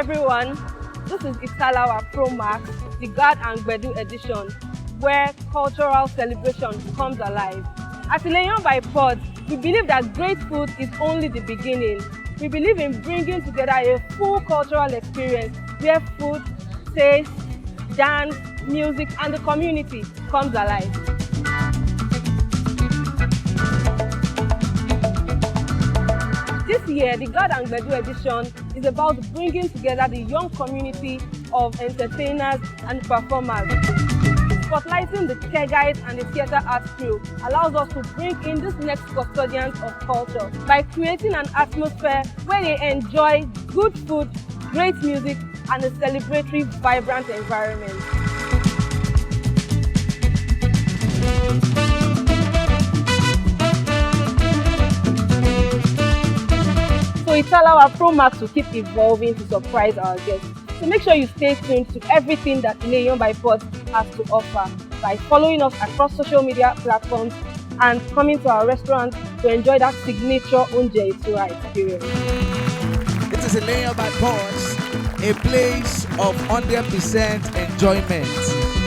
everyone, this is Italawa Pro Max, the Gourd Gbedu edition, where cultural celebration comes alive. At Ìtalawà by Pod, we believe that great food is only the beginning. We believe in bringing together a full cultural experience where food, taste, dance, music, and the community comes alive. This year, the Gourd Gbedu edition is about bringing together the young community of entertainers and performers. Spotlighting the tour guides and the theatre arts crew allows us to bring in this next custodians of culture by creating an atmosphere where they enjoy good food, great music, and a celebratory, vibrant environment. So Ìtalawà Pro Max will keep evolving to surprise our guests. So make sure you stay tuned to everything that Ìtalawà by Pod has to offer by following us across social media platforms and coming to our restaurant to enjoy that signature Oúnjẹ Ìtura experience. This is Ìtalawà by Pod, a place of 100% enjoyment.